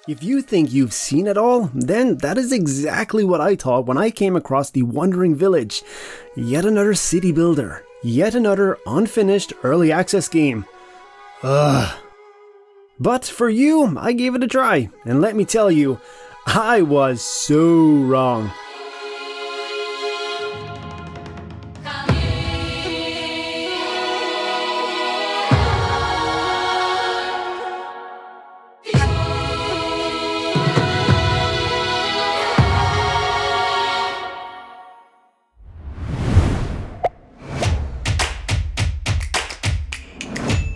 If you think you've seen it all, then that is exactly what I thought when I came across the Wandering Village. Yet another city builder. Yet another unfinished early access game. Ugh. But for you, I gave it a try, and let me tell you, I was so wrong.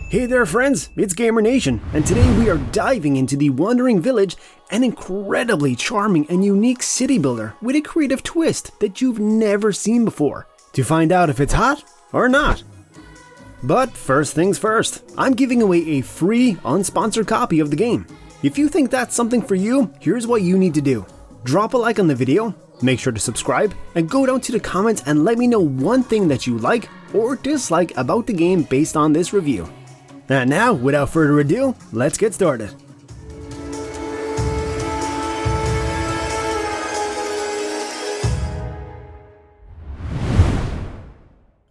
Hey there friends, it's Gamer Nation, and today we are diving into the Wandering Village, an incredibly charming and unique city builder with a creative twist that you've never seen before, to find out if it's hot or not. But first things first, I'm giving away a free, unsponsored copy of the game. If you think that's something for you, here's what you need to do. Drop a like on the video, make sure to subscribe, and go down to the comments and let me know one thing that you like or dislike about the game based on this review. And now, without further ado, let's get started.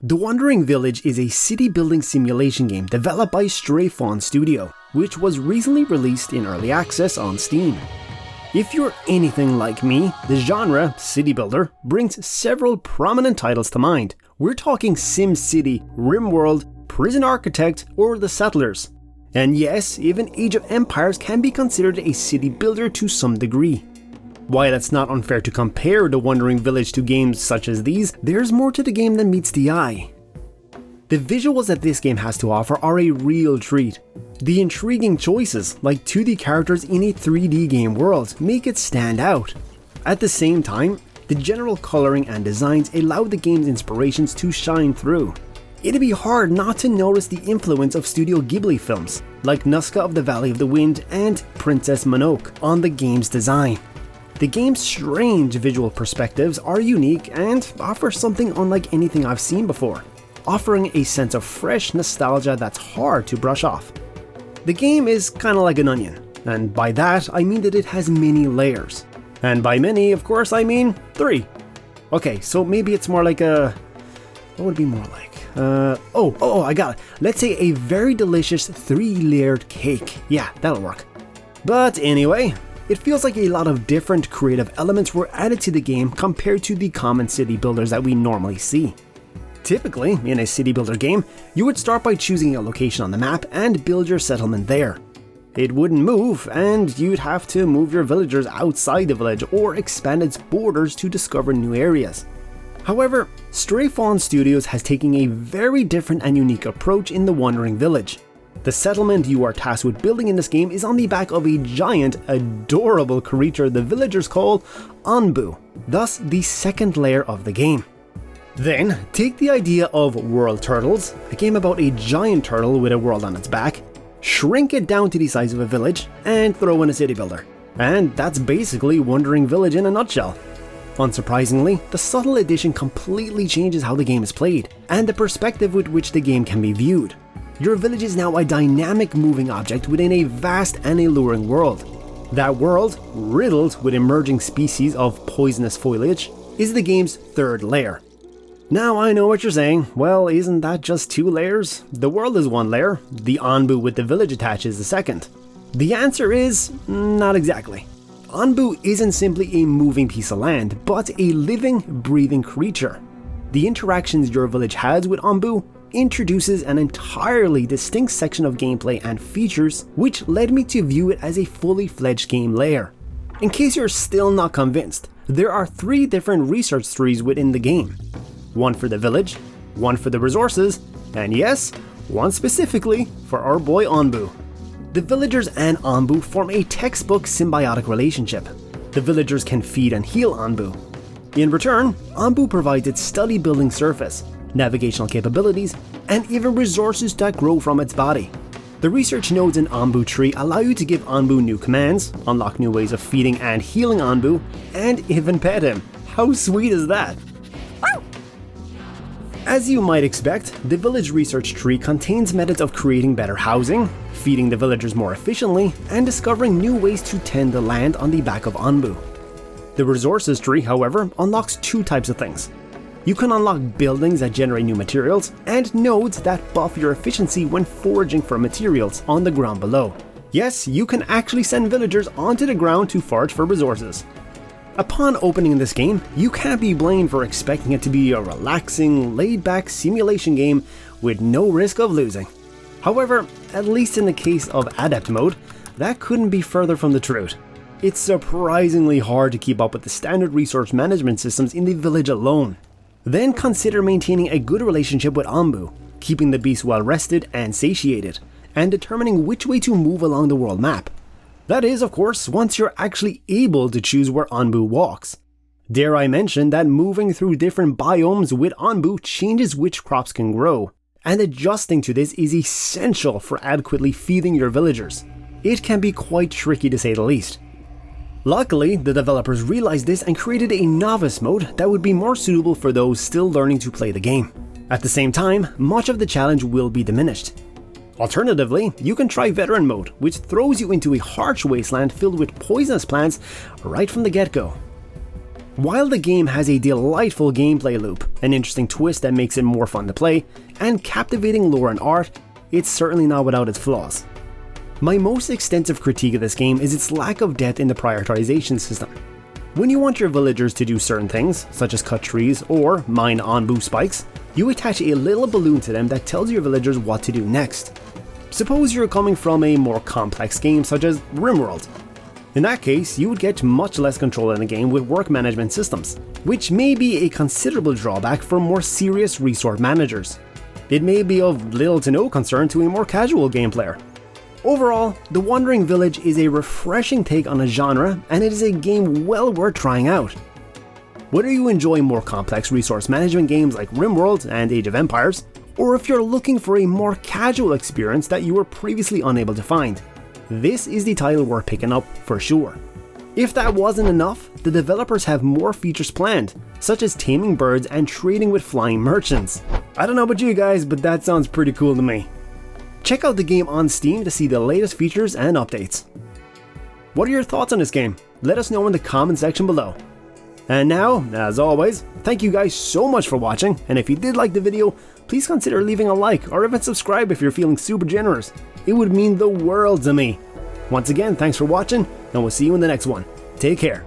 The Wandering Village is a city building simulation game developed by Stray Fawn Studio, which was recently released in early access on Steam. If you're anything like me, the genre, city builder, brings several prominent titles to mind. We're talking SimCity, RimWorld, Prison Architect, or The Settlers. And yes, even Age of Empires can be considered a city builder to some degree. While it's not unfair to compare the Wandering Village to games such as these, there's more to the game than meets the eye. The visuals that this game has to offer are a real treat. The intriguing choices, like 2D characters in a 3D game world, make it stand out. At the same time, the general coloring and designs allow the game's inspirations to shine through. It'd be hard not to notice the influence of Studio Ghibli films, like Nazca of the Valley of the Wind and Princess Mononoke, on the game's design. The game's strange visual perspectives are unique and offer something unlike anything I've seen before, offering a sense of fresh nostalgia that's hard to brush off. The game is kinda like an onion, and by that I mean that it has many layers. And by many, of course, I mean 3. Okay, so maybe it's more like a... what would it be more like? I got it. Let's say a very delicious 3-layered cake. Yeah, that'll work. But anyway, it feels like a lot of different creative elements were added to the game compared to the common city builders that we normally see. Typically, in a city builder game, you would start by choosing a location on the map and build your settlement there. It wouldn't move, and you'd have to move your villagers outside the village or expand its borders to discover new areas. However, Stray Fawn Studios has taken a very different and unique approach in the Wandering Village. The settlement you are tasked with building in this game is on the back of a giant, adorable creature the villagers call Anbu, thus the second layer of the game. Then, take the idea of World Turtles, a game about a giant turtle with a world on its back, shrink it down to the size of a village, and throw in a city builder. And that's basically Wandering Village in a nutshell. Unsurprisingly, the subtle addition completely changes how the game is played, and the perspective with which the game can be viewed. Your village is now a dynamic moving object within a vast and alluring world. That world, riddled with emerging species of poisonous foliage, is the game's 3rd layer. Now I know what you're saying, well, isn't that just 2 layers? The world is 1 layer, the Anbu with the village attached is the 2nd. The answer is, not exactly. Anbu isn't simply a moving piece of land, but a living, breathing creature. The interactions your village has with Anbu introduces an entirely distinct section of gameplay and features, which led me to view it as a fully fledged game layer. In case you're still not convinced, there are 3 different research trees within the game. 1 for the village, 1 for the resources, and yes, 1 specifically for our boy Anbu. The villagers and Anbu form a textbook symbiotic relationship. The villagers can feed and heal Anbu. In return, Anbu provides its steady building surface, navigational capabilities, and even resources that grow from its body. The research nodes in Anbu tree allow you to give Anbu new commands, unlock new ways of feeding and healing Anbu, and even pet him. How sweet is that? As you might expect, the village research tree contains methods of creating better housing, feeding the villagers more efficiently, and discovering new ways to tend the land on the back of Anbu. The resources tree, however, unlocks two types of things. You can unlock buildings that generate new materials, and nodes that buff your efficiency when foraging for materials on the ground below. Yes, you can actually send villagers onto the ground to forage for resources. Upon opening this game, you can't be blamed for expecting it to be a relaxing, laid-back simulation game with no risk of losing. However, at least in the case of Adept mode, that couldn't be further from the truth. It's surprisingly hard to keep up with the standard resource management systems in the village alone. Then consider maintaining a good relationship with Anbu, keeping the beast well rested and satiated, and determining which way to move along the world map. That is, of course, once you're actually able to choose where Anbu walks. Dare I mention that moving through different biomes with Anbu changes which crops can grow, and adjusting to this is essential for adequately feeding your villagers. It can be quite tricky to say the least. Luckily, the developers realized this and created a novice mode that would be more suitable for those still learning to play the game. At the same time, much of the challenge will be diminished. Alternatively, you can try Veteran mode, which throws you into a harsh wasteland filled with poisonous plants right from the get-go. While the game has a delightful gameplay loop, an interesting twist that makes it more fun to play, and captivating lore and art, it's certainly not without its flaws. My most extensive critique of this game is its lack of depth in the prioritization system. When you want your villagers to do certain things, such as cut trees or mine Anbu spikes, you attach a little balloon to them that tells your villagers what to do next. Suppose you're coming from a more complex game such as RimWorld. In that case, you would get much less control in the game with work management systems, which may be a considerable drawback for more serious resource managers. It may be of little to no concern to a more casual game player. Overall, The Wandering Village is a refreshing take on a genre, and it is a game well worth trying out. Whether you enjoy more complex resource management games like RimWorld and Age of Empires, or if you're looking for a more casual experience that you were previously unable to find, this is the title worth picking up for sure. If that wasn't enough, the developers have more features planned, such as taming birds and trading with flying merchants. I don't know about you guys, but that sounds pretty cool to me. Check out the game on Steam to see the latest features and updates. What are your thoughts on this game? Let us know in the comment section below. And now, as always, thank you guys so much for watching, and if you did like the video, please consider leaving a like or even subscribe if you're feeling super generous. It would mean the world to me. Once again, thanks for watching, and we'll see you in the next one. Take care.